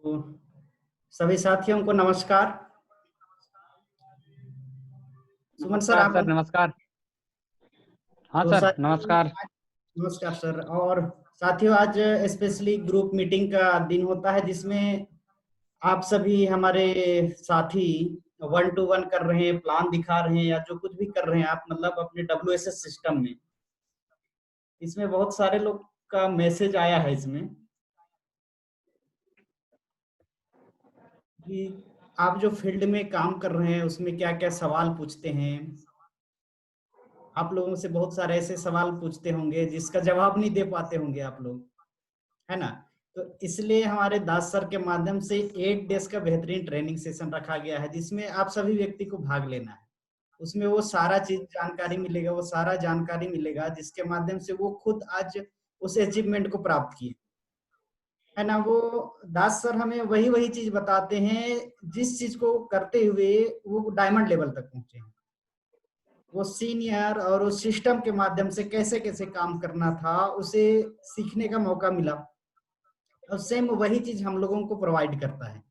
तो सभी साथियों को नमस्कार। सुमन सर, नमस्कार आप सर। नमस्कार। हाँ तो सर, साथियों नमस्कार। नमस्कार सर। और साथियों, आज स्पेशली ग्रुप मीटिंग का दिन होता है जिसमें आप सभी हमारे साथी वन टू वन कर रहे हैं, प्लान दिखा रहे हैं या जो कुछ भी कर रहे हैं आप, मतलब अपने WSS सिस्टम में। इसमें बहुत सारे लोग का मैसेज आया है इसमें कि आप जो फील्ड में काम कर रहे हैं उसमें क्या क्या सवाल पूछते हैं। आप लोगों से बहुत सारे ऐसे सवाल पूछते होंगे जिसका जवाब नहीं दे पाते होंगे आप लोग, है ना। तो इसलिए हमारे दास सर के माध्यम से 8 डेज का बेहतरीन ट्रेनिंग सेशन रखा गया है जिसमें आप सभी व्यक्ति को भाग लेना है। उसमें वो सारा चीज जानकारी मिलेगा, वो सारा जानकारी मिलेगा जिसके माध्यम से वो खुद आज उस अचीवमेंट को प्राप्त किए, है ना। वो दास सर हमें वही वही चीज बताते हैं जिस चीज को करते हुए वो डायमंड लेवल तक पहुंचे हैं। वो सीनियर और उस सिस्टम के माध्यम से कैसे कैसे काम करना था उसे सीखने का मौका मिला, और सेम वही चीज हम लोगों को प्रोवाइड करता है।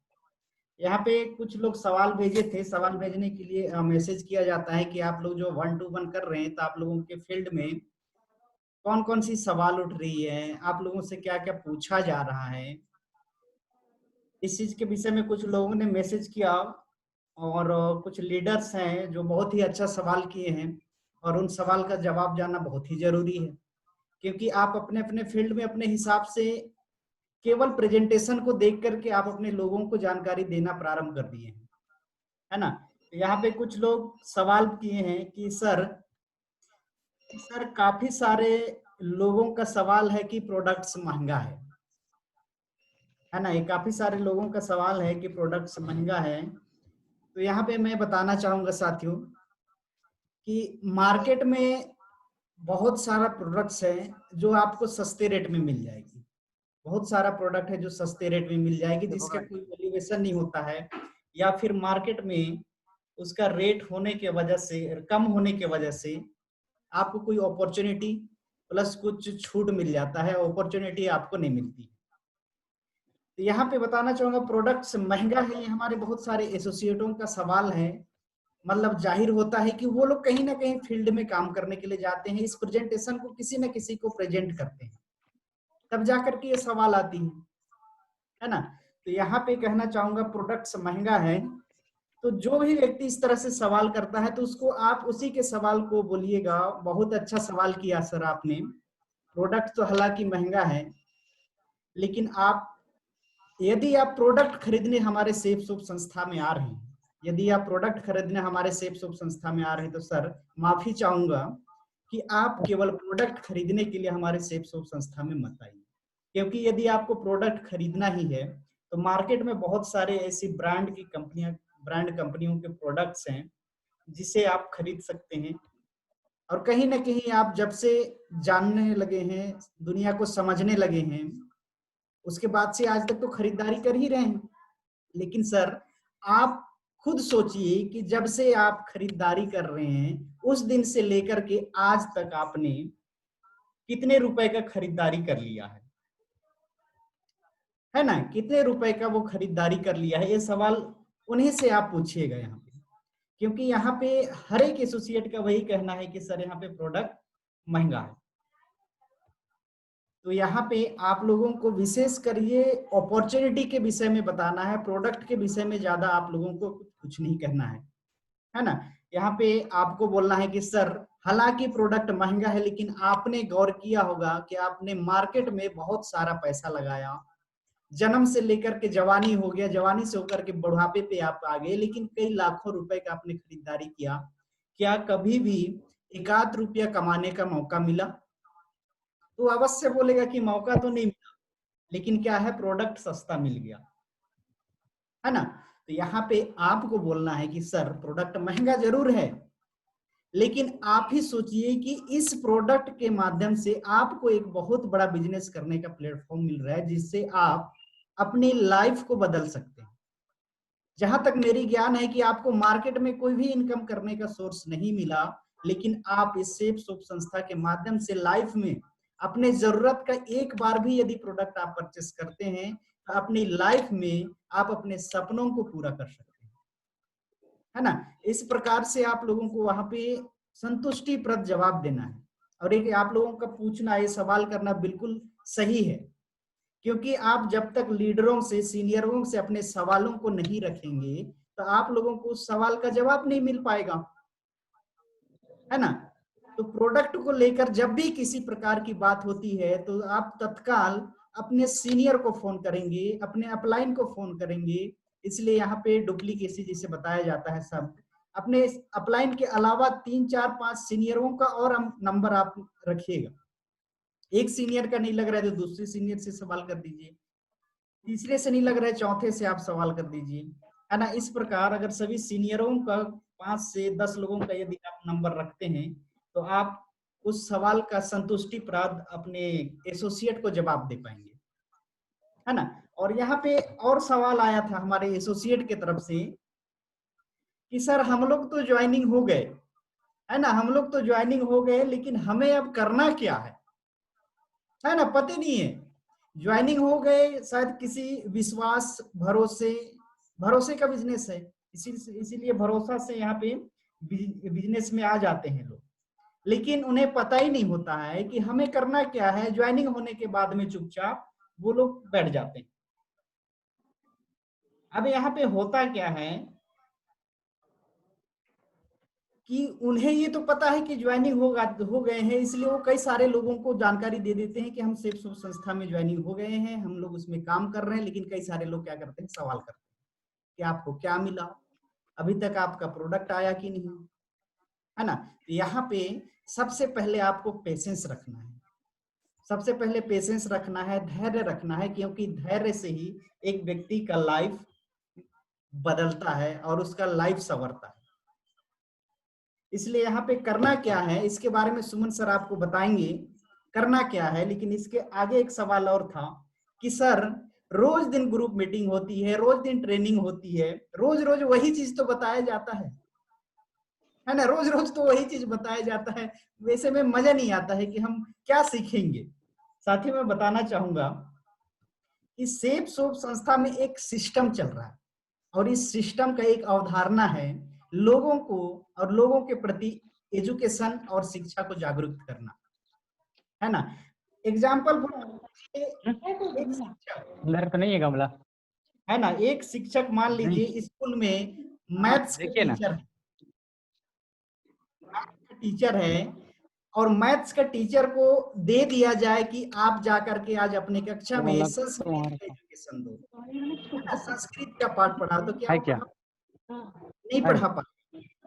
यहाँ पे कुछ लोग सवाल भेजे थे, सवाल भेजने के लिए मैसेज किया जाता है कि आप लोग जो वन टू वन कर रहे हैं तो आप लोगों के फील्ड में कौन कौन सी सवाल उठ रही है, आप लोगों से क्या क्या पूछा जा रहा है। इस चीज के विषय में कुछ लोगों ने मैसेज किया, और कुछ लीडर्स हैं जो बहुत ही अच्छा सवाल किए हैं, और उन सवाल का जवाब जानना बहुत ही जरूरी है, क्योंकि आप अपने अपने फील्ड में अपने हिसाब से केवल प्रेजेंटेशन को देख करके आप अपने लोगों को जानकारी देना प्रारंभ कर दिए हैं, है ना। यहाँ पे कुछ लोग सवाल किए हैं कि सर काफी सारे लोगों का सवाल है कि प्रोडक्ट्स महंगा है ना। ये काफी सारे लोगों का सवाल है कि प्रोडक्ट्स महंगा है। तो यहाँ पे मैं बताना चाहूंगा साथियों कि मार्केट में बहुत सारा प्रोडक्ट्स है जो आपको सस्ते रेट में मिल जाएगी। बहुत सारा प्रोडक्ट है जो सस्ते रेट में मिल जाएगी जिसका कोई वैल्यूएशन नहीं होता है, या फिर मार्केट में उसका रेट होने के वजह से, कम होने के वजह से आपको कोई अपॉर्चुनिटी प्लस कुछ छूट मिल जाता है, अपॉर्चुनिटी आपको नहीं मिलती। तो यहाँ पे बताना चाहूंगा प्रोडक्ट्स महंगा है, ये हमारे बहुत सारे एसोसिएटों का सवाल है। मतलब जाहिर होता है कि वो लोग कहीं ना कहीं फील्ड में काम करने के लिए जाते हैं, इस प्रेजेंटेशन को किसी न किसी को प्रेजेंट करते हैं, तब जाकर के ये सवाल आती है ना। तो यहाँ पे कहना चाहूंगा प्रोडक्ट्स महंगा है, तो जो भी व्यक्ति इस तरह से सवाल करता है तो उसको आप उसी के सवाल को बोलिएगा, बहुत अच्छा सवाल किया सर आपने, प्रोडक्ट तो हालांकि महंगा है, लेकिन आप यदि आप प्रोडक्ट खरीदने हमारे सेफ सोप संस्था में आ रहे हैं, यदि आप प्रोडक्ट खरीदने हमारे सेफ सोप संस्था में आ रहे हैं तो सर माफी चाहूंगा कि आप केवल प्रोडक्ट खरीदने के लिए हमारे सेफ सोप संस्था में मत आइए, क्योंकि यदि आपको प्रोडक्ट खरीदना ही है तो मार्केट में बहुत सारे ऐसी ब्रांड कंपनियों के प्रोडक्ट्स हैं जिसे आप खरीद सकते हैं। और कहीं ना कहीं आप जब से जानने लगे हैं, दुनिया को समझने लगे हैं, उसके बाद से आज तक तो खरीदारी कर ही रहे हैं। लेकिन सर आप खुद सोचिए कि जब से आप खरीदारी कर रहे हैं उस दिन से लेकर के आज तक आपने कितने रुपए का खरीदारी कर लिया है ना, कितने रुपए का वो खरीदारी कर लिया है, ये सवाल उन्हीं से आप पूछिएगा यहाँ पे। क्योंकि यहाँ पे हर एक एसोसिएट का वही कहना है कि सर यहाँ पे प्रोडक्ट महंगा है। तो यहाँ पे आप लोगों को विशेष कर ये अपॉर्चुनिटी के विषय में बताना है, प्रोडक्ट के विषय में ज्यादा आप लोगों को कुछ नहीं कहना है ना। यहाँ पे आपको बोलना है कि सर हालांकि प्रोडक्ट महंगा है, लेकिन आपने गौर किया होगा कि आपने मार्केट में बहुत सारा पैसा लगाया, जन्म से लेकर के जवानी हो गया, जवानी से होकर के बुढ़ापे पे आप आ गए, लेकिन कई लाखों रुपए का आपने खरीदारी किया, क्या कभी भी एक आध रुपया कमाने का मौका मिला? तो अवश्य बोलेगा कि मौका तो नहीं मिला, लेकिन क्या है, प्रोडक्ट सस्ता मिल गया, है ना। तो यहाँ पे आपको बोलना है कि सर प्रोडक्ट महंगा जरूर है, लेकिन आप ही सोचिए कि इस प्रोडक्ट के माध्यम से आपको एक बहुत बड़ा बिजनेस करने का प्लेटफॉर्म मिल रहा है जिससे आप अपनी लाइफ को बदल सकते हैं। जहां तक मेरी ज्ञान है कि आपको मार्केट में कोई भी इनकम करने का सोर्स नहीं मिला, लेकिन आप इस सेफ सोप संस्था के माध्यम से लाइफ में अपने जरूरत का एक बार भी यदि प्रोडक्ट आप परचेस करते हैं अपनी लाइफ में आप अपने सपनों को पूरा कर सकते हैं, है ना। इस प्रकार से आप लोगों को वहां पे संतुष्टिप्रद जवाब देना है। और एक आप लोगों का पूछना, ये सवाल करना बिल्कुल सही है, क्योंकि आप जब तक लीडरों से, सीनियरों से अपने सवालों को नहीं रखेंगे तो आप लोगों को उस सवाल का जवाब नहीं मिल पाएगा, है ना। तो प्रोडक्ट को लेकर जब भी किसी प्रकार की बात होती है तो आप तत्काल अपने सीनियर को फोन करेंगे, अपने अपलाइन को फोन करेंगे। इसलिए यहाँ पे डुप्लीकेसी जिसे बताया जाता है, सब अपने अपलाइन के अलावा 3 4 5 सीनियरों का और नंबर आप रखिएगा। एक सीनियर का नहीं लग रहा है तो दूसरे सीनियर से सवाल कर दीजिए, तीसरे से नहीं लग रहा है चौथे से आप सवाल कर दीजिए, है ना। इस प्रकार अगर सभी सीनियरों का 5 से 10 लोगों का यदि आप नंबर रखते हैं तो आप उस सवाल का संतुष्टि प्राप्त अपने एसोसिएट को जवाब दे पाएंगे, है ना। और यहाँ पे और सवाल आया था हमारे एसोसिएट की तरफ से कि सर हम लोग तो ज्वाइनिंग हो गए, है ना, हम लोग तो ज्वाइनिंग हो गए, लेकिन हमें अब करना क्या है ना, पता नहीं है। ज्वाइनिंग हो गए, शायद किसी विश्वास भरोसे, भरोसे का बिजनेस है, इसीलिए भरोसा से यहाँ पे बिजनेस में आ जाते हैं लोग, लेकिन उन्हें पता ही नहीं होता है कि हमें करना क्या है। ज्वाइनिंग होने के बाद में चुपचाप वो लोग बैठ जाते हैं। अब यहाँ पे होता क्या है कि उन्हें ये तो पता है कि ज्वाइनिंग हो गए हैं, इसलिए वो कई सारे लोगों को जानकारी दे देते हैं कि हम सेफ संस्था में ज्वाइनिंग हो गए हैं, हम लोग उसमें काम कर रहे हैं। लेकिन कई सारे लोग क्या करते हैं, सवाल करते हैं कि आपको क्या मिला, अभी तक आपका प्रोडक्ट आया कि नहीं, है ना। तो यहाँ पे सबसे पहले आपको पेशेंस रखना है, सबसे पहले पेशेंस रखना है, धैर्य रखना है, क्योंकि धैर्य से ही एक व्यक्ति का लाइफ बदलता है और उसका लाइफ संवरता है। इसलिए यहाँ पे करना क्या है इसके बारे में सुमन सर आपको बताएंगे करना क्या है। लेकिन इसके आगे एक सवाल और था कि सर रोज दिन ग्रुप मीटिंग होती है, रोज दिन ट्रेनिंग होती है, रोज रोज वही चीज तो बताया जाता है ना, रोज रोज तो वही चीज बताया जाता है, वैसे में मजा नहीं आता है कि हम क्या सीखेंगे। साथ ही मैं बताना चाहूंगा कि सेफ सोप संस्था में एक सिस्टम चल रहा है, और इस सिस्टम का एक अवधारणा है लोगों को और लोगों के प्रति एजुकेशन और शिक्षा को जागरूक करना, है ना। एग्जाम्पल एक शिक्षक, अंदर तो नहीं है गमला? है ना, एक शिक्षक मान नहीं, लीजिए स्कूल में मैथ्स का देखिए ना। टीचर है, टीचर है, और मैथ्स का टीचर को दे दिया जाए कि आप जाकर के आज अपने कक्षा में गमला तो संस्कृत वहाँ का रखा एजुकेशन दो, है ना, संस्कृत का पाठ पढ़ा, तो क्या है। वो क्या नहीं है? पढ़ा पाए।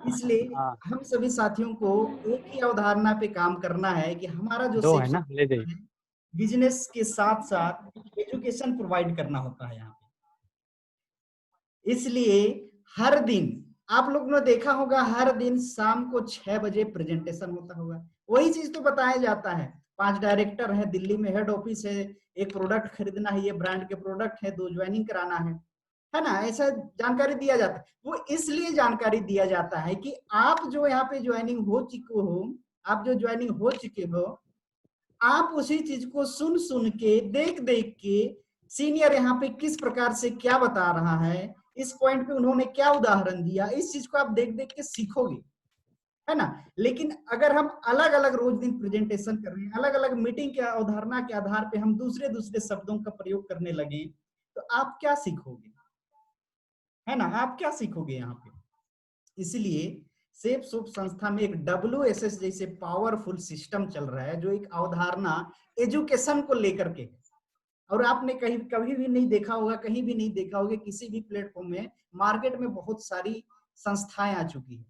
इसलिए हाँ, हम सभी साथियों को एक ही अवधारणा पे काम करना है कि हमारा जो दो सेफ है ना, ले जाइए। है बिजनेस के साथ साथ एजुकेशन प्रोवाइड करना होता है यहाँ पे। इसलिए हर दिन आप लोग ने देखा होगा, हर दिन शाम को 6 बजे प्रेजेंटेशन होता होगा, वही चीज तो बताया जाता है। 5 डायरेक्टर है, दिल्ली में हेड ऑफिस है, एक प्रोडक्ट खरीदना है, ये ब्रांड के प्रोडक्ट है, 2 ज्वाइनिंग कराना है ना, ऐसा जानकारी दिया जाता है। वो इसलिए जानकारी दिया जाता है कि आप जो यहाँ पे ज्वाइनिंग हो चुके हो, आप जो ज्वाइनिंग हो चुके हो, आप उसी चीज को सुन सुन के, देख देख के, सीनियर यहाँ पे किस प्रकार से क्या बता रहा है, इस पॉइंट पे उन्होंने क्या उदाहरण दिया, इस चीज को आप देख देख के सीखोगे, है ना। लेकिन अगर हम अलग अलग रोज दिन प्रेजेंटेशन कर रहे हैं, अलग अलग मीटिंग के अवधारणा के आधार पे हम दूसरे दूसरे शब्दों का प्रयोग करने लगे, तो आप क्या सीखोगे, है ना, आप क्या सीखोगे यहाँ पे। इसलिए सेफ सोप संस्था में एक WSS जैसे पावरफुल सिस्टम चल रहा है, जो एक अवधारणा एजुकेशन को लेकर के है। और आपने कहीं कभी भी नहीं देखा होगा, कहीं भी नहीं देखा होगा, किसी भी प्लेटफॉर्म में, मार्केट में बहुत सारी संस्थाएं आ चुकी है,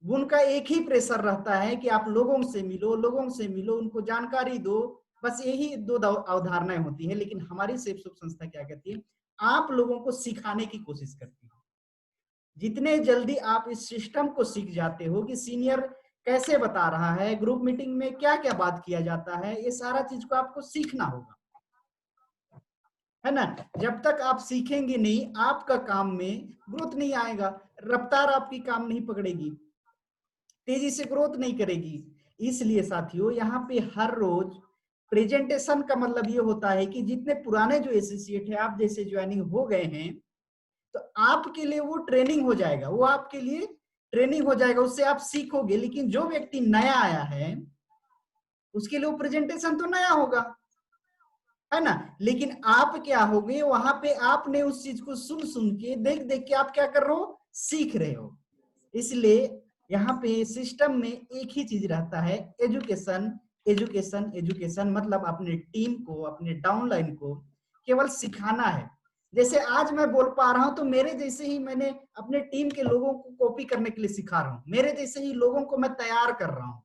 उनका एक ही प्रेशर रहता है कि आप लोगों से मिलो, लोगों से मिलो, उनको जानकारी दो, बस यही 2 अवधारणाएं होती है। लेकिन हमारी सेफ सोप संस्था क्या कहती है, आप लोगों को सिखाने की कोशिश करती है। जितने जल्दी आप इस सिस्टम को सीख जाते हो कि सीनियर कैसे बता रहा है, ग्रुप मीटिंग में क्या क्या बात किया जाता है, ये सारा चीज को आपको सीखना होगा, है ना। जब तक आप सीखेंगे नहीं, आपका काम में ग्रोथ नहीं आएगा, रफ्तार आपकी काम नहीं पकड़ेगी, तेजी से ग्रोथ नहीं करेगी। इसलिए साथियों यहाँ पे हर रोज प्रेजेंटेशन का मतलब ये होता है कि जितने पुराने जो एसोसिएट है, आप जैसे ज्वाइनिंग हो गए हैं, तो आपके लिए वो ट्रेनिंग हो जाएगा, वो आपके लिए ट्रेनिंग हो जाएगा, उससे आप सीखोगे। लेकिन जो व्यक्ति नया आया है उसके लिए वो प्रेजेंटेशन तो नया होगा, है ना। लेकिन आप क्या होगे, वहां पे आपने उस चीज को सुन सुन के, देख देख के आप क्या कर रहे हो, सीख रहे हो। इसलिए यहाँ पे सिस्टम में एक ही चीज रहता है, एजुकेशन एजुकेशन एजुकेशन। मतलब अपने टीम को, अपने डाउनलाइन को केवल सिखाना है। जैसे आज मैं बोल पा रहा हूं तो मेरे जैसे ही मैंने अपने टीम के लोगों को कॉपी करने के लिए सिखा रहा हूं, मेरे जैसे ही लोगों को मैं तैयार कर रहा हूं,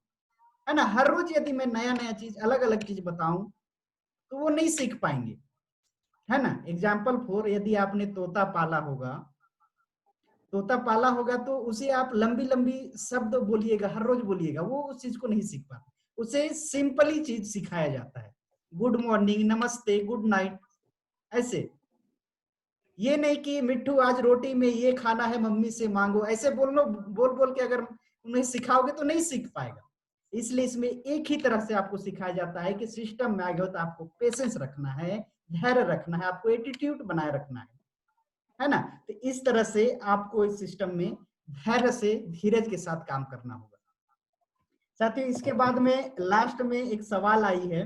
है ना। हर रोज यदि मैं नया नया चीज, अलग अलग चीज बताऊं तो वो नहीं सीख पाएंगे, है ना। एग्जाम्पल फॉर, यदि आपने तोता पाला होगा, तोता पाला होगा तो उसे आप लंबी लंबी शब्द बोलिएगा, हर रोज बोलिएगा, वो उस चीज को नहीं सीख पाता। उसे सिंपली चीज सिखाया जाता है, गुड मॉर्निंग, नमस्ते, गुड नाइट, ऐसे। ये नहीं कि मिट्टू आज रोटी में ये खाना है, मम्मी से मांगो, ऐसे बोलो, बोल बोल के अगर उन्हें सिखाओगे तो नहीं सीख पाएगा। इसलिए इसमें एक ही तरह से आपको सिखाया जाता है कि सिस्टम में आ गए हो तो आपको पेशेंस रखना है, धैर्य रखना है, आपको एटीट्यूड बनाए रखना है ना। तो इस तरह से आपको इस सिस्टम में धैर्य से, धीरज के साथ काम करना होगा। साथियों, इसके बाद में लास्ट में एक सवाल आई है,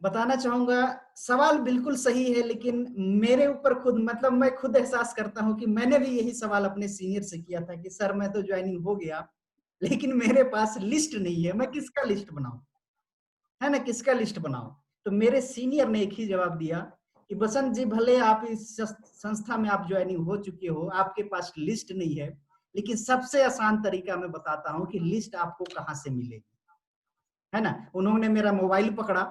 बताना चाहूंगा। सवाल बिल्कुल सही है, लेकिन मेरे ऊपर खुद, मतलब मैं खुद एहसास करता हूं कि मैंने भी यही सवाल अपने सीनियर से किया था कि सर मैं तो ज्वाइनिंग हो गया, लेकिन मेरे पास लिस्ट नहीं है, मैं किसका लिस्ट बनाऊं, है ना, किसका लिस्ट बनाऊं। तो मेरे सीनियर ने एक ही जवाब दिया कि बसंत जी, भले आप इस संस्था में आप ज्वाइनिंग हो चुके हो, आपके पास लिस्ट नहीं है, लेकिन सबसे आसान तरीका मैं बताता हूं कि लिस्ट आपको कहां से मिलेगी, है ना। उन्होंने मेरा मोबाइल पकड़ा,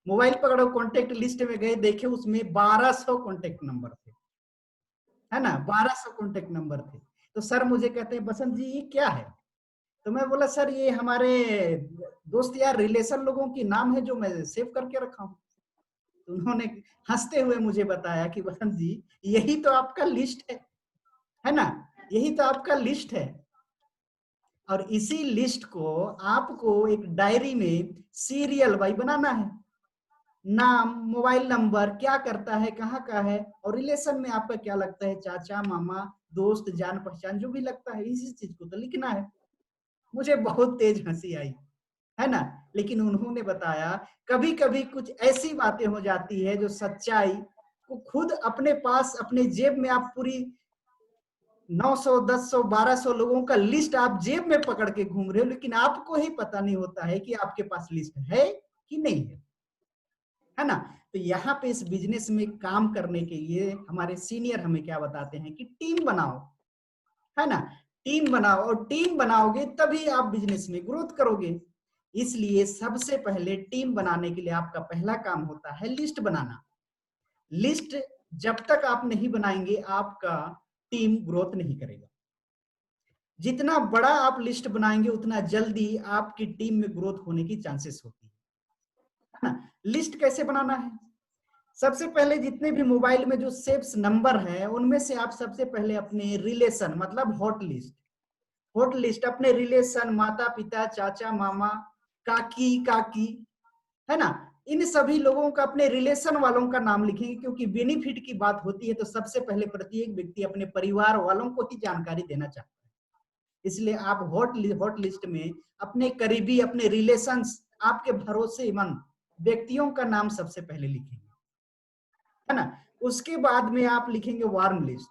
मोबाइल पकड़ा, कॉन्टेक्ट लिस्ट में गए, देखे उसमें 1200 कॉन्टेक्ट नंबर थे, है ना, 1200 कॉन्टेक्ट नंबर थे। तो सर मुझे कहते हैं, बसंत जी ये क्या है। तो मैं बोला, सर ये हमारे दोस्त यार, रिलेशन लोगों की नाम है जो मैं सेव करके रखा हूँ। तो उन्होंने हंसते हुए मुझे बताया कि बसंत जी, यही तो आपका लिस्ट है ना, यही तो आपका लिस्ट है। और इसी लिस्ट को आपको एक डायरी में सीरियल वाइज बनाना है, नाम, मोबाइल नंबर, क्या करता है, कहाँ का है, और रिलेशन में आपका क्या लगता है, चाचा, मामा, दोस्त, जान पहचान, जो भी लगता है, इसी चीज को तो लिखना है। मुझे बहुत तेज हंसी आई, है ना। लेकिन उन्होंने बताया, कभी कभी कुछ ऐसी बातें हो जाती है जो सच्चाई को खुद अपने पास, अपने जेब में आप पूरी 900, 1000, 1200 लोगों का लिस्ट आप जेब में पकड़ के घूम रहे हो, लेकिन आपको ही पता नहीं होता है कि आपके पास लिस्ट है कि नहीं है ना। तो यहाँ पे इस बिजनेस में काम करने के लिए हमारे सीनियर हमें क्या बताते हैं कि टीम बनाओ, है ना, टीम बनाओ, और टीम बनाओगे तभी आप बिजनेस में ग्रोथ करोगे। इसलिए सबसे पहले टीम बनाने के लिए आपका पहला काम होता है लिस्ट बनाना। लिस्ट जब तक आप नहीं बनाएंगे, आपका टीम ग्रोथ नहीं करेगा। जितना बड़ा आप लिस्ट बनाएंगे, उतना जल्दी आपकी टीम में ग्रोथ होने की चांसेस होती है ना। लिस्ट कैसे बनाना है, सबसे पहले जितने भी मोबाइल में जो सेव्स नंबर है, उनमें से आप सबसे पहले अपने रिलेशन, मतलब हॉट लिस्ट, हॉट लिस्ट, अपने रिलेशन, माता पिता, चाचा, मामा, काकी, काकी, है ना, इन सभी लोगों का, अपने रिलेशन वालों का नाम लिखेंगे, क्योंकि बेनिफिट की बात होती है तो सबसे पहले प्रत्येक व्यक्ति अपने परिवार वालों को ही जानकारी देना चाहता है। इसलिए आप हॉट लिस्ट में अपने करीबी, अपने रिलेशंस, आपके भरोसेमंद व्यक्तियों का नाम सबसे पहले लिखेंगे, है ना। उसके बाद में आप लिखेंगे वार्म लिस्ट,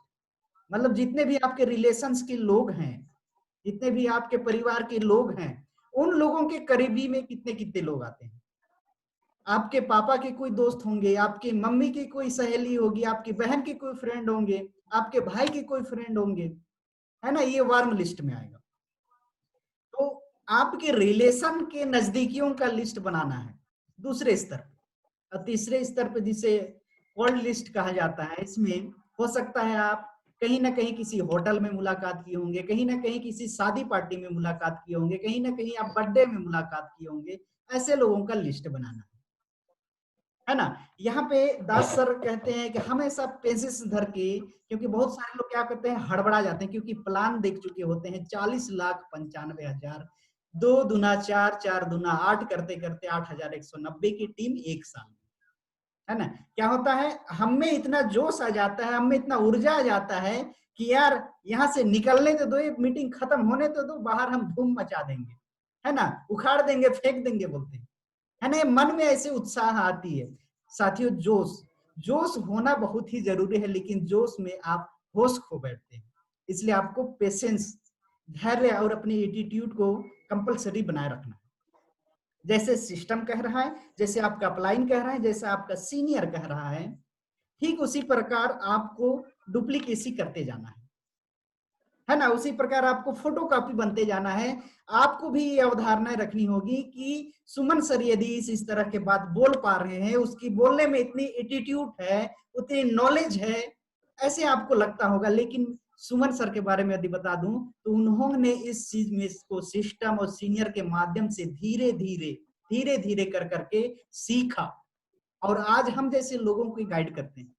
मतलब जितने भी आपके रिलेशंस के लोग हैं, जितने भी आपके परिवार के लोग हैं, उन लोगों के करीबी में कितने कितने लोग आते हैं। आपके पापा के कोई दोस्त होंगे, आपकी मम्मी की कोई सहेली होगी, आपकी बहन के कोई फ्रेंड होंगे, आपके भाई के कोई फ्रेंड होंगे, है ना, ये वार्म लिस्ट में आएगा। तो आपके रिलेशन के नजदीकियों का लिस्ट बनाना है दूसरे स्तर पे। और तीसरे स्तर पे जिसे कोल्ड लिस्ट कहा जाता है, इसमें हो सकता है आप कहीं ना कहीं किसी होटल में मुलाकात किए होंगे, कहीं ना कहीं किसी शादी पार्टी में मुलाकात किए होंगे, कहीं ना कहीं आप बर्थडे में मुलाकात किए होंगे, ऐसे लोगों का लिस्ट बनाना है ना। यहाँ पे दास सर कहते हैं कि हमेशा पेशेंस धर के, क्योंकि बहुत सारे लोग क्या करते हैं, हड़बड़ा जाते हैं, क्योंकि प्लान देख चुके होते हैं 40,95,000 2 दूना 4, 4 दूना 8 करते करते 8190 की टीम एक साल में, है ना। क्या होता है, हम में इतना जोश आ जाता है, हम में इतना ऊर्जा आ जाता है कि यार यहाँ से निकलने तो दो, ये मीटिंग खत्म होने तो दो, बाहर हम धूम मचा देंगे, है ना, उखाड़ देंगे, फेंक देंगे बोलते हैं, है ना। मन में ऐसे उत्साह आती है। साथियों, जोश जोश होना बहुत ही जरूरी है, लेकिन जोश में आप होश खो बैठते हैं। इसलिए आपको पेशेंस, धैर्य और अपनी एटीट्यूड को कंपलसरी बनाए रखना है। जैसे सिस्टम कह रहा है, जैसे आपका अपलाइन कह रहा है, जैसे आपका सीनियर कह रहा है, ठीक उसी प्रकार आपको डुप्लीकेसी करते जाना है ना। उसी प्रकार आपको फोटोकॉपी बनते जाना है। आपको भी ये अवधारणाएं रखनी होगी कि सुमन सर यदि इस तरह के बात बोल पा रहे हैं, उसकी बोलने में इतनी एटीट्यूड है, उतनी नॉलेज है, ऐसे आपको लगता होगा। लेकिन सुमन सर के बारे में यदि बता दूं तो उन्होंने इस चीज में इसको सिस्टम और सीनियर के माध्यम से धीरे धीरे कर करके सीखा, और आज हम जैसे लोगों को गाइड करते हैं,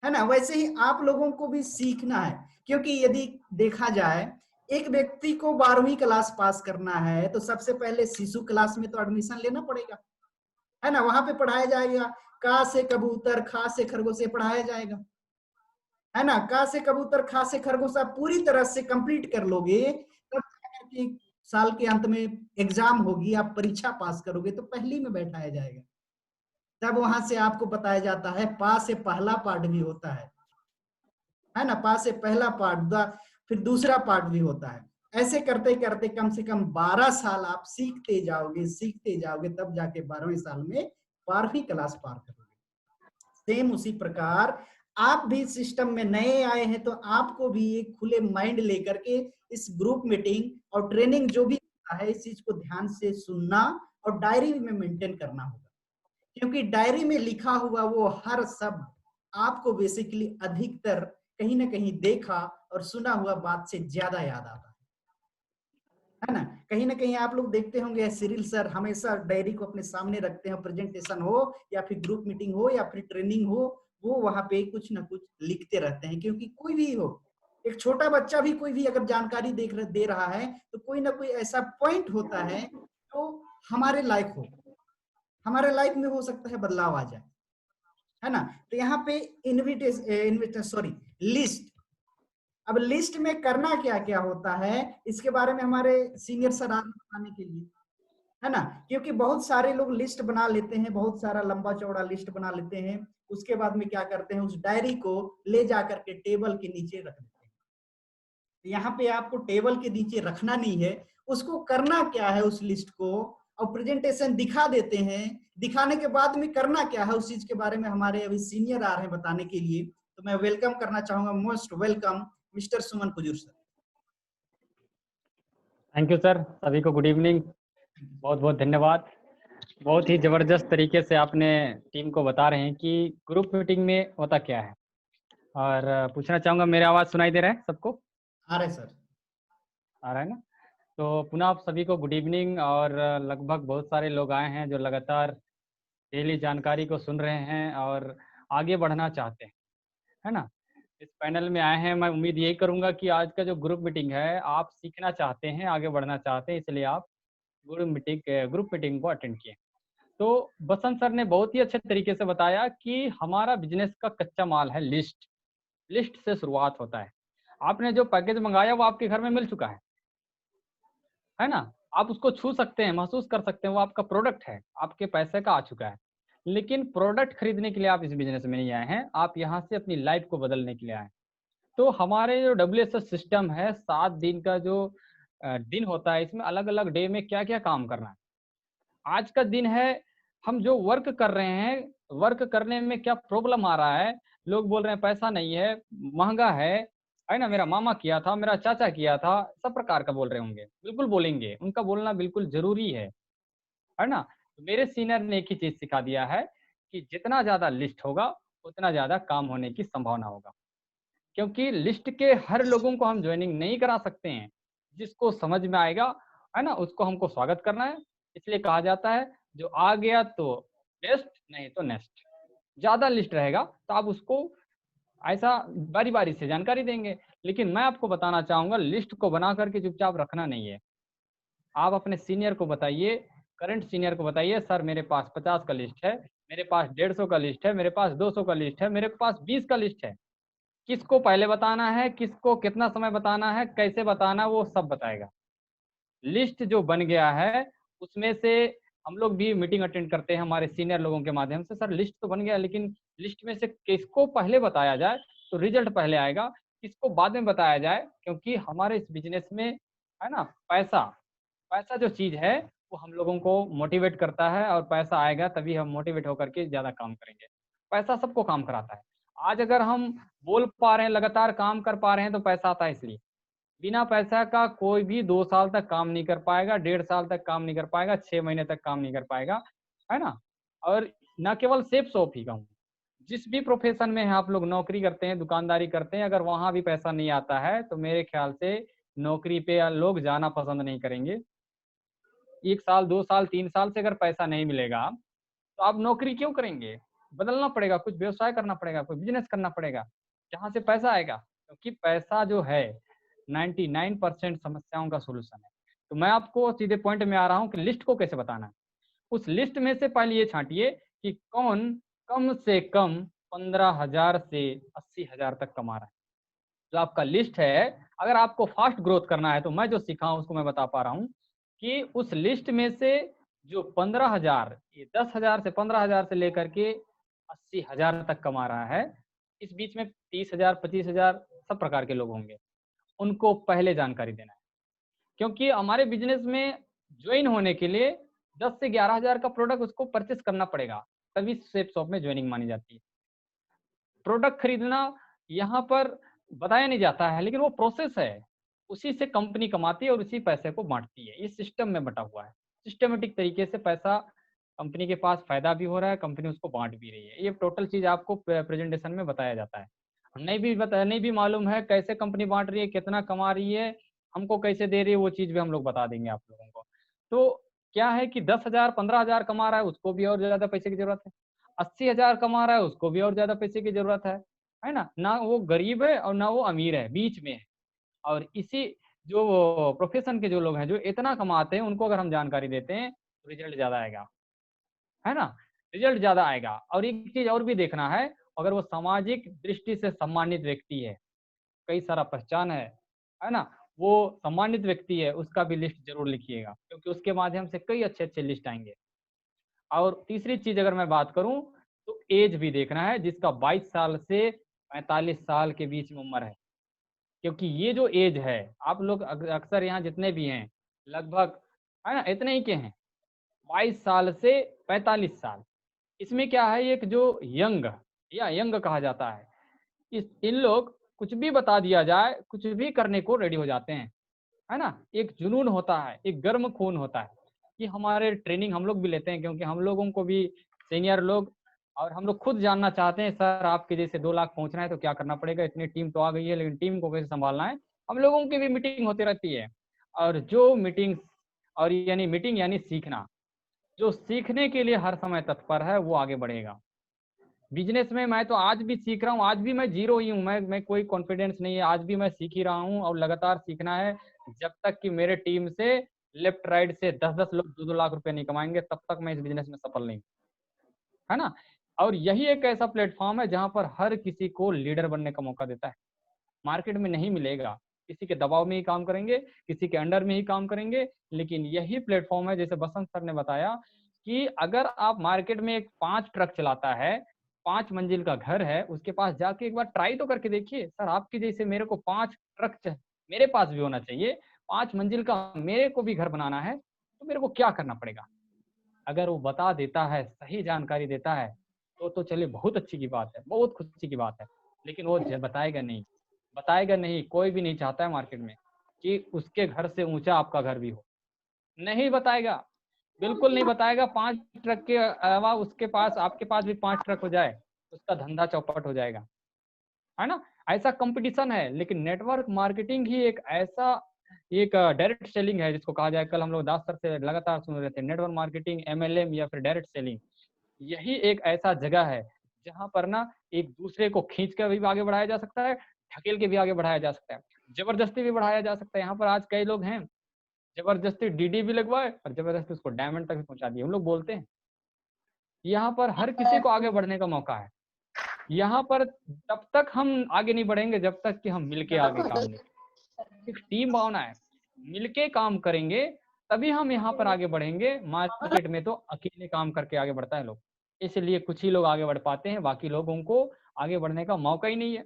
है ना। वैसे ही आप लोगों को भी सीखना है, क्योंकि यदि देखा जाए, एक व्यक्ति को 12वीं क्लास पास करना है तो सबसे पहले शिशु क्लास में तो एडमिशन लेना पड़ेगा, है ना। वहां पे पढ़ाया जाएगा, का से कबूतर, खा से खरगोश, से पढ़ाया जाएगा, है ना। का से कबूतर, खा से खरगोश आप पूरी तरह से कंप्लीट कर लोगे, तब जाकर साल के अंत में एग्जाम होगी, आप परीक्षा पास करोगे तो पहली में बैठाया जाएगा। तब वहां से आपको बताया जाता है, पा से पहला पार्ट भी होता है ना। पा से पहला पार्ट, फिर दूसरा पार्ट भी होता है। ऐसे करते करते कम से कम 12 साल आप सीखते जाओगे, तब जाके 12वें साल में 12वीं क्लास पार करोगे। सेम उसी प्रकार आप भी सिस्टम में नए आए हैं, तो आपको भी एक खुले माइंड लेकर के इस ग्रुप मीटिंग और ट्रेनिंग जो भी होता है, इस चीज को ध्यान से सुनना और डायरी में मेंटेन करना होगा। क्योंकि डायरी में लिखा हुआ वो हर शब्द आपको बेसिकली अधिकतर कहीं ना कहीं देखा और सुना हुआ बात से ज्यादा याद आता है ना। कहीं ना कहीं आप लोग देखते होंगे, सिरिल सर हमेशा डायरी को अपने सामने रखते हैं, प्रेजेंटेशन हो या फिर ग्रुप मीटिंग हो या फिर ट्रेनिंग हो, वो वहां पे कुछ ना कुछ लिखते रहते हैं। क्योंकि कोई भी हो, एक छोटा बच्चा भी कोई भी अगर जानकारी दे रहा है, तो कोई ना कोई ऐसा पॉइंट होता है जो हमारे लायक हो, हमारे लाइफ में हो सकता है बदलाव आ जाए, है ना। तो यहाँ पे इनविटेशन सॉरी लिस्ट, अब लिस्ट में करना क्या क्या होता है, इसके बारे में हमारे सीनियर सर आ रहे हैं बताने के लिए, है ना। क्योंकि बहुत सारे लोग लिस्ट बना लेते हैं, बहुत सारा लंबा चौड़ा लिस्ट बना लेते हैं, उसके बाद में क्या करते हैं, उस डायरी को ले जाकर के टेबल के नीचे रख देते हैं। तो यहाँ पे आपको टेबल के नीचे रखना नहीं है, उसको करना क्या है, उस लिस्ट को, और प्रेजेंटेशन दिखा देते हैं। दिखाने के बाद में करना क्या है, उस चीज के बारे में हमारे अभी सीनियर आ रहे हैं बताने के लिए। तो मैं वेलकम करना चाहूंगा, most welcome mister Suman Kujur sir. Thank you sir, सभी को गुड इवनिंग, बहुत बहुत धन्यवाद। बहुत ही ज़बरदस्त तरीके से आपने टीम को बता रहे हैं कि ग्रुप मीटिंग में होता क्या है। और पूछना चाहूँगा, मेरा आवाज़ सुनाई दे रहा है सबको? आ रहे सर। आ रहा है ना? तो पुनः आप सभी को गुड इवनिंग। और लगभग बहुत सारे लोग आए हैं जो लगातार डेली जानकारी को सुन रहे हैं और आगे बढ़ना चाहते हैं, है ना? इस पैनल में आए हैं, मैं उम्मीद यही करूँगा कि आज का जो ग्रुप मीटिंग है, आप सीखना चाहते हैं, आगे बढ़ना चाहते हैं, इसलिए आप ग्रुप मीटिंग को अटेंड किए। तो बसंत सर ने बहुत ही अच्छे तरीके से बताया कि हमारा बिजनेस का कच्चा माल है लिस्ट। लिस्ट से शुरुआत होता है। आपने जो पैकेज मंगाया वो आपके घर में मिल चुका है ना? आप उसको छू सकते हैं, महसूस कर सकते हैं, वो आपका प्रोडक्ट है, आपके पैसे का आ चुका है। लेकिन प्रोडक्ट खरीदने के लिए आप इस बिजनेस में नहीं आए हैं, आप यहाँ से अपनी लाइफ को बदलने के लिए आए हैं। तो हमारे जो डब्ल्यूएसएस सिस्टम है, 7 दिन का जो दिन होता है, इसमें अलग-अलग डे में क्या-क्या काम करना है। आज का दिन है, हम जो वर्क कर रहे हैं, वर्क करने में क्या प्रॉब्लम आ रहा है, लोग बोल रहे हैं पैसा नहीं है, महँगा है ना? मेरा मामा किया था, मेरा चाचा किया था, सब प्रकार का बोल रहे होंगे। बिल्कुल बोलेंगे, उनका बोलना बिल्कुल ज़रूरी है ना? तो मेरे सीनियर ने एक ही चीज़ सिखा दिया है कि जितना ज़्यादा लिस्ट होगा, उतना ज़्यादा काम होने की संभावना होगा। क्योंकि लिस्ट के हर लोगों को हम जॉइनिंग नहीं करा सकते हैं। जिसको समझ में आएगा, है ना? उसको हमको स्वागत करना है। इसलिए कहा जाता है, जो आ गया तो बेस्ट, नहीं तो नेक्स्ट। ज़्यादा लिस्ट रहेगा तो आप उसको ऐसा बारी-बारी से जानकारी देंगे। लेकिन मैं आपको बताना चाहूँगा, लिस्ट को बना कर के चुपचाप रखना नहीं है। आप अपने सीनियर को बताइए, करंट सीनियर को बताइए, सर मेरे पास 50 का लिस्ट है, मेरे पास 150 का लिस्ट है, मेरे पास 200 का लिस्ट है, मेरे पास 20 का लिस्ट है। किसको पहले बताना है, किसको कितना समय बताना है, कैसे बताना है, वो सब बताएगा। लिस्ट जो बन गया है, उसमें से हम लोग भी मीटिंग अटेंड करते हैं हमारे सीनियर लोगों के माध्यम से, सर लिस्ट तो बन गया, लेकिन लिस्ट में से किसको पहले बताया जाए, तो रिजल्ट पहले आएगा, किसको बाद में बताया जाए, क्योंकि हमारे इस बिज़नेस में, है ना, पैसा पैसा जो चीज़ है, वो हम लोगों को मोटिवेट करता है और पैसा आएगा तभी हम मोटिवेट होकर के ज़्यादा काम करेंगे। पैसा सबको काम कराता है। आज अगर हम बोल पा रहे हैं, लगातार काम कर पा रहे हैं, तो पैसा आता है इसलिए। बिना पैसा का कोई भी 2 साल तक काम नहीं कर पाएगा, 1.5 साल तक काम नहीं कर पाएगा, 6 महीने तक काम नहीं कर पाएगा, है ना? और ना केवल सिर्फ शॉप ही कहूँ, जिस भी प्रोफ़ेशन में आप लोग नौकरी करते हैं, दुकानदारी करते हैं, अगर वहाँ भी पैसा नहीं आता है, तो मेरे ख़्याल से नौकरी पे लोग जाना पसंद नहीं करेंगे। 1 साल, 2 साल, 3 साल से अगर पैसा नहीं मिलेगा, तो आप नौकरी क्यों करेंगे? बदलना पड़ेगा, कुछ व्यवसाय करना पड़ेगा, कोई बिज़नेस करना पड़ेगा, जहाँ से पैसा आएगा। क्योंकि पैसा जो है 99% समस्याओं का सॉल्यूशन है। तो मैं आपको सीधे पॉइंट में आ रहा हूँ कि लिस्ट को कैसे बताना है। उस लिस्ट में से पहले ये छाँटिए कि कौन कम से कम 15,000 से 80,000 तक कमा रहा है। जो आपका लिस्ट है, अगर आपको फ़ास्ट ग्रोथ करना है, तो मैं जो सीखा हूँ उसको मैं बता पा रहा हूँ कि उस लिस्ट में से जो 15,000, ये 10,000 से 15,000 से लेकर के 80,000 तक कमा रहा है, इस बीच में 30,000, 25,000 सब प्रकार के लोग होंगे। उनको पहले जानकारी देना है। क्योंकि हमारे बिज़नेस में जॉइन होने के लिए 10 से 11,000 का प्रोडक्ट उसको परचेज़ करना पड़ेगा, तभी सेफ शॉप में जॉइनिंग मानी जाती है। प्रोडक्ट खरीदना यहाँ पर बताया नहीं जाता है, लेकिन वो प्रोसेस है। उसी से कंपनी कमाती है और उसी पैसे को बाँटती है। ये सिस्टम में बँटा हुआ है। सिस्टमैटिक तरीके से पैसा कंपनी के पास फ़ायदा भी हो रहा है, कंपनी उसको बाँट भी रही है। ये टोटल चीज़ आपको प्रेज़ेंटेशन में बताया जाता है। नहीं भी मालूम है कैसे कंपनी बाँट रही है, कितना कमा रही है, हमको कैसे दे रही है, वो चीज़ भी हम लोग बता देंगे आप लोगों को। तो क्या है कि 10,000, 15,000 कमा रहा है, उसको भी और ज़्यादा पैसे की ज़रूरत है। 80,000 कमा रहा है, उसको भी और ज़्यादा पैसे की ज़रूरत है ना? ना वो गरीब है और ना वो अमीर है, बीच में है। और इसी जो प्रोफ़ेशन के जो लोग हैं, जो इतना कमाते हैं, उनको अगर हम जानकारी देते हैं, तो रिज़ल्ट ज़्यादा आएगा, है ना? रिज़ल्ट ज़्यादा आएगा और एक चीज़ और भी देखना है, अगर वो सामाजिक दृष्टि से सम्मानित व्यक्ति है, कई सारा पहचान है ना? वो सम्मानित व्यक्ति है, उसका भी लिस्ट ज़रूर लिखिएगा, क्योंकि उसके माध्यम से कई अच्छे-अच्छे लिस्ट आएँगे। और तीसरी चीज़ अगर मैं बात करूँ, तो ऐज भी देखना है, जिसका 22 साल से 45 साल के बीच में उम्र है। क्योंकि ये जो ऐज है, आप लोग अक्सर यहाँ जितने भी हैं, लगभग, है ना, इतने ही के हैं, 22 साल से 45 साल। इसमें क्या है, एक जो यंग या यंग कहा जाता है, इन लोग कुछ भी बता दिया जाए, कुछ भी करने को रेडी हो जाते हैं। है ना? एक जुनून होता है, एक गर्म खून होता है, कि हमारे ट्रेनिंग हम लोग भी लेते हैं, क्योंकि हम लोगों को भी सीनियर लोग और हम लोग खुद जानना चाहते हैं, सर आपके जैसे 2 लाख पहुँचना है तो क्या करना पड़ेगा? इतनी टीम तो आ गई है, लेकिन टीम को कैसे सँभालना है? हम लोगों की भी मीटिंग होती रहती है और जो मीटिंग्स और यानी मीटिंग यानी सीखना, जो सीखने के लिए हर समय तत्पर है, वो आगे बढ़ेगा। बिज़नेस में मैं तो आज भी सीख रहा हूँ, आज भी मैं ज़ीरो ही हूँ, मैं कोई कॉन्फिडेंस नहीं है, आज भी मैं सीख ही रहा हूँ और लगातार सीखना है। जब तक कि मेरे टीम से लेफ्ट राइट से 10-10 लोग 2-2 लाख रुपए नहीं कमाएँगे, तब तक मैं इस बिज़नेस में सफल नहीं, है ना? और यही एक ऐसा प्लेटफ़ॉर्म है जहाँ पर हर किसी को लीडर बनने का मौका देता है। मार्केट में नहीं मिलेगा, किसी के दबाव में ही काम करेंगे, किसी के अंडर में ही काम करेंगे, लेकिन यही प्लेटफ़ॉर्म है, जैसे बसंत सर ने बताया कि अगर आप मार्केट में एक 5 ट्रक चलाता है, 5 मंजिल का घर है, उसके पास जाके एक बार ट्राई तो करके देखिए, सर आपके जैसे मेरे को 5 ट्रक च मेरे पास भी होना चाहिए, 5 मंजिल का मेरे को भी घर बनाना है, तो मेरे को क्या करना पड़ेगा? अगर वो बता देता है, सही जानकारी देता है, तो चलिए बहुत अच्छी की बात है, बहुत खुशी की बात है। लेकिन वो बताएगा नहीं, कोई भी नहीं चाहता है मार्केट में कि उसके घर से ऊँचा आपका घर भी हो। नहीं बताएगा, बिल्कुल नहीं बताएगा, 5 ट्रक के अलावा उसके पास आपके पास भी 5 ट्रक हो जाए, उसका धंधा चौपट हो जाएगा। है ना? ऐसा कॉम्पिटिशन है, लेकिन नेटवर्क मार्केटिंग ही एक ऐसा एक डायरेक्ट सेलिंग है जिसको कहा जाए, कल हम लोग दास सर से लगातार सुन रहे थे, नेटवर्क मार्केटिंग, एमएलएम या फिर डायरेक्ट सेलिंग। यही एक ऐसा जगह है, जहाँ पर ना एक दूसरे को खींच कर भी आगे बढ़ाया जा सकता है, ढकेल के भी आगे बढ़ाया जा सकता है, ज़बरदस्ती भी बढ़ाया जा सकता है। यहाँ पर आज कई लोग हैं जबरदस्ती डीडी भी लगवाए और जबरदस्ती उसको डायमंड तक भी पहुंचा दिए। हम लोग बोलते हैं यहाँ पर हर किसी को आगे बढ़ने का मौका है। यहाँ पर तब तक हम आगे नहीं बढ़ेंगे जब तक कि हम मिलके आगे काम नहीं करें। एक टीम भावना है, मिलके काम करेंगे तभी हम यहाँ पर आगे बढ़ेंगे। मार्केट में तो अकेले काम करके आगे बढ़ता है लोग, इसलिए कुछ ही लोग आगे बढ़ पाते हैं, बाकी लोगों को आगे बढ़ने का मौका ही नहीं है।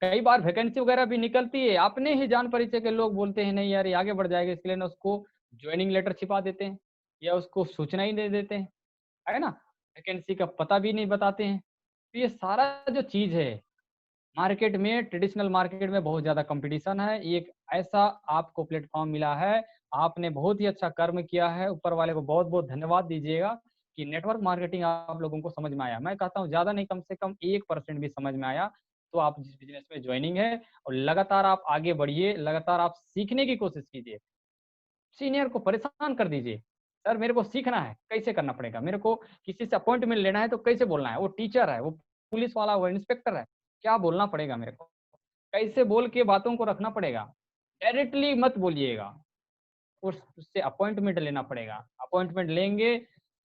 कई बार वैकेंसी वगैरह भी निकलती है, अपने ही जान परिचय के लोग बोलते हैं नहीं यार ये आगे बढ़ जाएगा, इसके लिए ना उसको ज्वाइनिंग लेटर छिपा देते हैं या उसको सूचना ही दे देते हैं, है ना? वैकेंसी का पता भी नहीं बताते हैं। तो ये सारा जो चीज़ है, मार्केट में ट्रेडिशनल मार्केट में बहुत ज़्यादा कॉम्पिटिशन है। ये एक ऐसा आपको प्लेटफ़ॉर्म मिला है, आपने बहुत ही अच्छा कर्म किया है, ऊपर वाले को बहुत-बहुत धन्यवाद दीजिएगा कि नेटवर्क मार्केटिंग आप लोगों को समझ में आया। मैं कहता हूँ ज़्यादा नहीं, कम से कम 1% भी समझ में आया, तो आप जिस बिज़नेस में जॉइनिंग है और लगातार आप आगे बढ़िए, लगातार आप सीखने की कोशिश कीजिए। सीनियर को परेशान कर दीजिए, सर मेरे को सीखना है, कैसे करना पड़ेगा? मेरे को किसी से अपॉइंटमेंट लेना है तो कैसे बोलना है? वो टीचर है, वो पुलिस वाला, वो इंस्पेक्टर है, क्या बोलना पड़ेगा मेरे को? कैसे बोल के बातों को रखना पड़ेगा? डायरेक्टली मत बोलिएगा, उससे अपॉइंटमेंट लेना पड़ेगा। अपॉइंटमेंट लेंगे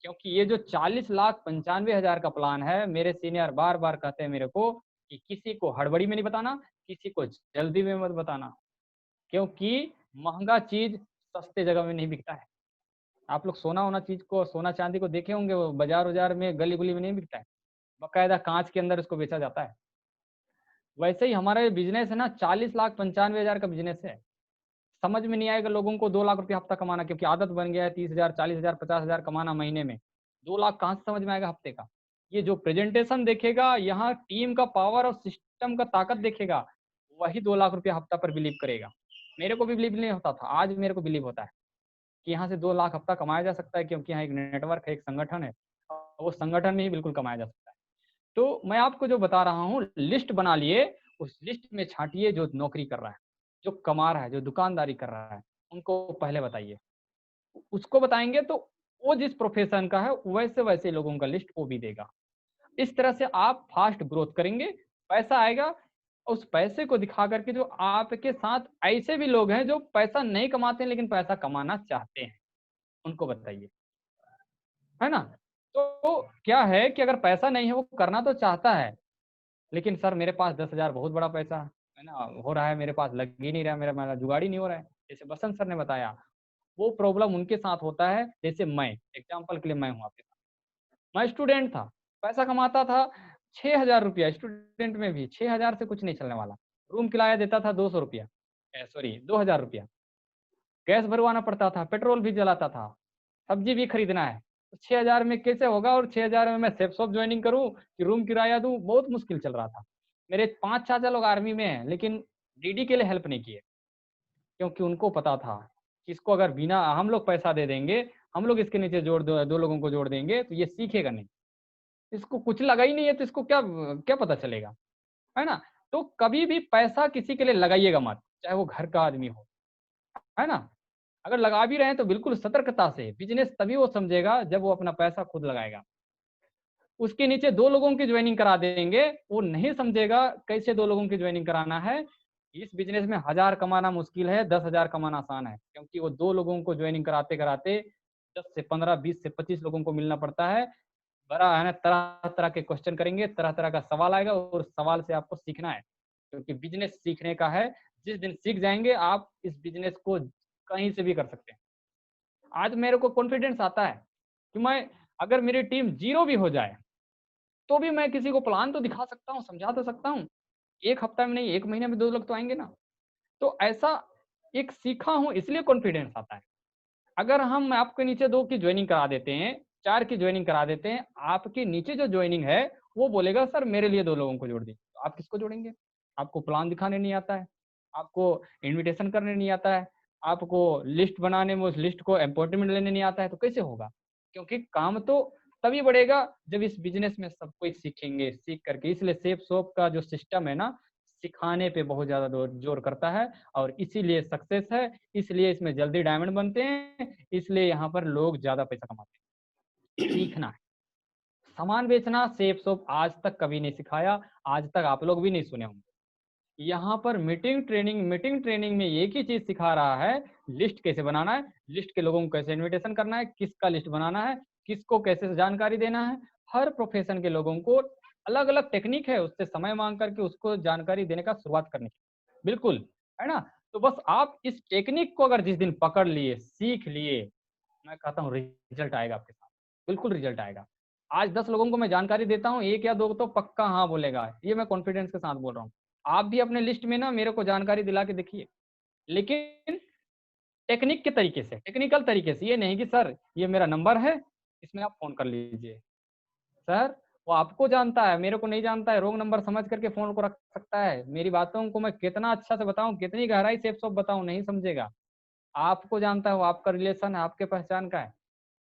क्योंकि ये जो 40,95,000 का प्लान है, मेरे सीनियर बार-बार कहते हैं मेरे को कि किसी को हड़बड़ी में नहीं बताना, किसी को जल्दी में मत बताना, क्योंकि महँगा चीज़ सस्ते जगह में नहीं बिकता है। आप लोग सोना-वोना चीज़ को, सोना-चांदी को देखे होंगे, वो बाज़ार-वज़ार में, गली-गुली में नहीं बिकता है। बाकायदा काँच के अंदर उसको बेचा जाता है। वैसे ही हमारा ये बिज़नेस है ना, 40,95,000 का बिज़नेस है। समझ में नहीं आएगा लोगों को 2 लाख रुपया हफ्ता कमाना, क्योंकि आदत बन गया है 30,000, 40,000, 50,000 कमाना महीने में। 2 लाख कहाँ से समझ में आएगा हफ्ते का? ये जो प्रेज़ेंटेशन देखेगा, यहाँ टीम का पावर और सिस्टम का ताकत देखेगा, वही 2 लाख रुपया हफ्ता पर बिलीव करेगा। मेरे को भी बिलीव नहीं होता था, आज मेरे को बिलीव होता है कि यहाँ से 2 लाख हफ्ता कमाया जा सकता है, क्योंकि यहाँ एक नेटवर्क है, एक संगठन है और वो संगठन में ही बिल्कुल कमाया जा सकता है। तो मैं आपको जो बता रहा हूँ, लिस्ट बना लिए, उस लिस्ट में छाँटिए जो नौकरी कर रहा है, जो कमा रहा है, जो दुकानदारी कर रहा है, उनको पहले बताइए। उसको बताएँगे तो वो जिस प्रोफ़ेशन का है, वैसे-वैसे लोगों का लिस्ट वो भी देगा। इस तरह से आप फ़ास्ट ग्रोथ करेंगे, पैसा आएगा, उस पैसे को दिखा कर के जो आपके साथ ऐसे भी लोग हैं जो पैसा नहीं कमाते हैं लेकिन पैसा कमाना चाहते हैं, उनको बताइए। है ना? तो क्या है कि अगर पैसा नहीं है, वो करना तो चाहता है, लेकिन सर मेरे पास 10,000 बहुत बड़ा पैसा है ना, हो रहा है मेरे पास, लग ही नहीं रहा है, मेरा जुगाड़ ही नहीं हो रहा है। जैसे बसंत सर ने बताया, वो प्रॉब्लम उनके साथ होता है, जैसे मैं, एग्ज़ाम्पल के लिए मैं हूँ आपके साथ। मैं स्टूडेंट था, पैसा कमाता था ₹6,000, स्टूडेंट में भी 6,000 से कुछ नहीं चलने वाला। रूम किराया देता था ₹200, सॉरी ₹2,000, गैस भरवाना पड़ता था, पेट्रोल भी जलाता था, सब्ज़ी भी खरीदना है। तो 6,000 में कैसे होगा, और 6,000 में मैं सेफ शॉप जॉइनिंग करूँ कि रूम किराया दूँ, बहुत मुश्किल चल रहा था। मेरे 5 चाचा लोग आर्मी में हैं, लेकिन डीडी के लिए हेल्प नहीं किए, क्योंकि उनको पता था कि इसको अगर बिना हम लोग पैसा दे देंगे, हम लोग इसके नीचे जोड़ दो 2 लोगों को जोड़ देंगे, तो ये सीखेगा नहीं। इसको कुछ लगा ही नहीं है, तो इसको क्या क्या पता चलेगा, है ना? तो कभी भी पैसा किसी के लिए लगाइएगा मत, चाहे वो घर का आदमी हो, है ना? अगर लगा भी रहे हैं तो बिल्कुल सतर्कता से, बिज़नेस तभी वो समझेगा जब वो अपना पैसा खुद लगाएगा। उसके नीचे 2 लोगों की जॉइनिंग करा देंगे, वो नहीं समझेगा कैसे 2 लोगों की जॉइनिंग कराना है। इस बिज़नेस में 1000 कमाना मुश्किल है, 10,000 कमाना आसान है, क्योंकि वो 2 लोगों को जॉइनिंग कराते-कराते 10 से 15, 20 से 25 लोगों को मिलना पड़ता है। बड़ा है ना, तरह-तरह के क्वेश्चन करेंगे, तरह-तरह का सवाल आएगा और उस सवाल से आपको सीखना है, क्योंकि बिज़नेस सीखने का है। जिस दिन सीख जाएँगे आप, इस बिज़नेस को कहीं से भी कर सकते हैं। आज मेरे को कॉन्फिडेंस आता है कि मैं, अगर मेरी टीम 0 भी हो जाए, तो भी मैं किसी को प्लान तो दिखा सकता हूँ, समझा तो सकता हूँ। 1 हफ्ता में नहीं, 1 महीने में 2 लोग तो आएँगे ना। तो ऐसा एक सीखा हूँ, इसलिए कॉन्फिडेंस आता है। अगर हम आपके नीचे 2 की जॉइनिंग करा देते हैं, 4 की जॉइनिंग करा देते हैं, आपके नीचे जो जॉइनिंग है, वो बोलेगा सर मेरे लिए 2 लोगों को जोड़ दीजिए। तो आप किसको जोड़ेंगे? आपको प्लान दिखाने नहीं आता है, आपको इन्विटेशन करने नहीं आता है, आपको लिस्ट बनाने में उस लिस्ट को अपॉइंटमेंट लेने नहीं आता है, तो कैसे होगा? क्योंकि काम तो तभी बढ़ेगा जब इस बिज़नेस में सब कोई सीखेंगे, सीख करके। इसलिए सेफ शॉप का जो सिस्टम है ना, सिखाने पे बहुत ज़्यादा ज़ोर करता है और इसीलिए सक्सेस है, इसलिए इसमें जल्दी डायमंड बनते हैं, इसलिए यहाँ पर लोग ज़्यादा पैसा कमाते हैं। सीखना है। सामान बेचना सेफ शॉप आज तक कभी नहीं सिखाया, आज तक आप लोग भी नहीं सुने होंगे। यहाँ पर मीटिंग ट्रेनिंग में एक ही चीज़ सिखा रहा है, लिस्ट कैसे बनाना है, लिस्ट के लोगों को कैसे इन्विटेशन करना है, किसका लिस्ट बनाना है, किसको कैसे जानकारी देना है। हर प्रोफ़ेशन के लोगों को अलग-अलग टेक्निक है, उससे समय माँग कर के उसको जानकारी देने का शुरुआत करनी। बिल्कुल, है ना? तो बस आप इस टेक्निक को अगर जिस दिन पकड़ लिए, सीख लिए, मैं कहता हूँ रिज़ल्ट आएगा आपके साथ, बिल्कुल रिज़ल्ट आएगा। आज 10 लोगों को मैं जानकारी देता हूँ, 1 या 2 तो पक्का हाँ बोलेगा, ये मैं कॉन्फिडेंस के साथ बोल रहा हूँ। आप भी अपने लिस्ट में ना मेरे को जानकारी दिला के देखिए, लेकिन टेक्निक के तरीके से, टेक्निकल तरीके से, ये नहीं कि सर ये मेरा नंबर है, इसमें आप फ़ोन कर लीजिए। सर, वो आपको जानता है, मेरे को नहीं जानता है, रॉन्ग नंबर समझ करके फ़ोन को रख सकता है। मेरी बातों को मैं कितना अच्छा से बताऊँ, कितनी गहराई से सब बताऊँ, नहीं समझेगा। आपको जानता है, वो आपका रिलेशन है, आपके पहचान का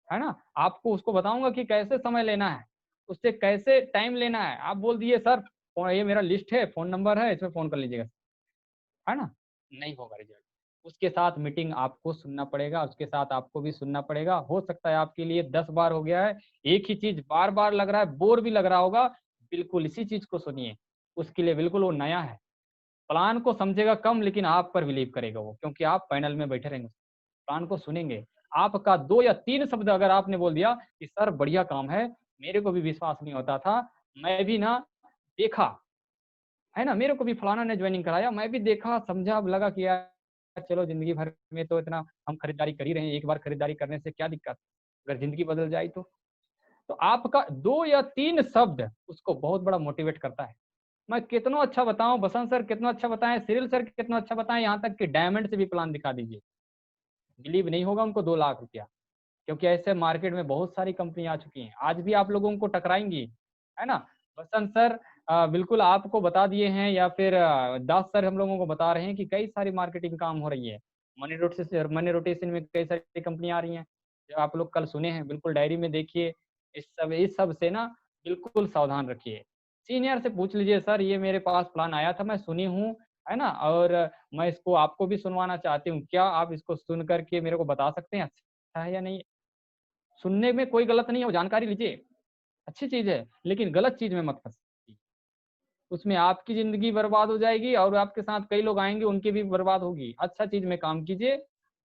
है ना? आपको उसको बताऊँगा कि कैसे समय लेना है, उससे कैसे टाइम लेना है। आप बोल दिए सर ये मेरा लिस्ट है, फ़ोन नंबर है, इसमें फ़ोन कर लीजिएगा, है ना? नहीं होगा रिज़ल्ट। उसके साथ मीटिंग आपको सुनना पड़ेगा, उसके साथ आपको भी सुनना पड़ेगा। हो सकता है आपके लिए 10 बार हो गया है, एक ही चीज़ बार-बार लग रहा है, बोर भी लग रहा होगा, बिल्कुल इसी चीज़ को सुनिए। उसके लिए बिल्कुल वो नया है। प्लान को समझेगा कम लेकिन आप पर बिलीव करेगा वो, क्योंकि आप पैनल में बैठे रहेंगे। प्लान को सुनेंगे। आपका 2 या 3 शब्द अगर आपने बोल दिया कि सर बढ़िया काम है, मेरे को भी विश्वास नहीं होता था, मैं भी ना देखा, है ना? मेरे को भी फलाना ने जॉइनिंग कराया, मैं भी देखा, समझा, अब लगा कि यार चलो ज़िंदगी भर में तो इतना हम खरीदारी कर ही रहे हैं, एक बार खरीदारी करने से क्या दिक्कत? अगर ज़िंदगी बदल जाए तो? तो आपका 2 या 3 शब्द उसको बहुत बड़ा मोटिवेट करता है। मैं कितना अच्छा बताऊँ, बसंत सर कितना अच्छा बताएँ, सिरिल सर कितना अच्छा बताएँ, यहाँ तक कि डायमंड से भी प्लान दिखा दीजिए। बिलीव नहीं होगा उनको 2 लाख रुपया। क्योंकि ऐसे मार्केट में बहुत सारी कंपनी आ चुकी हैं। आज भी आप लोगों को टकराएँगी, है ना? वसंत सर बिल्कुल आपको बता दिए हैं या फिर दास सर हम लोगों को बता रहे हैं कि कई सारी मार्केटिंग काम हो रही है। मनी रोटेशन में कई सारी कंपनियाँ आ रही हैं, जो आप लोग कल सुने हैं, बिल्कुल डायरी में देखिए। इस सब से ना बिल्कुल सावधान रखिए। सीनियर से पूछ लीजिए सर ये मेरे पास प्लान आया था, मैं सुनी हूँ, है ना? और मैं इसको आपको भी सुनवाना चाहती हूँ। क्या आप इसको सुन कर के मेरे को बता सकते हैं अच्छा है या नहीं? सुनने में कोई गलत नहीं है, वो जानकारी लीजिए, अच्छी चीज़ है, लेकिन गलत चीज़ में मत फँसिए। उसमें आपकी ज़िंदगी बर्बाद हो जाएगी और आपके साथ कई लोग आएँगे, उनकी भी बर्बाद होगी। अच्छा चीज़ में काम कीजिए,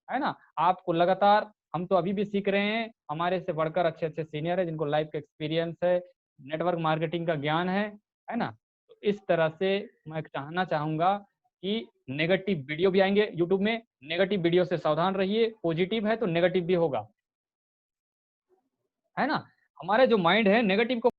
है ना? आपको लगातार हम तो अभी भी सीख रहे हैं, हमारे से बढ़कर अच्छे-अच्छे सीनियर हैं, जिनको लाइफ़ का एक्सपीरियंस है, नेटवर्क मार्केटिंग का ज्ञान है ना? तो इस तरह से मैं कहना चाहूँगा कि नेगेटिव वीडियो भी आएँगे यूट्यूब में, नेगेटिव वीडियो से सावधान रहिए, पॉज़िटिव है तो नेगेटिव भी होगा, है ना? हमारे जो माइंड है नेगेटिव को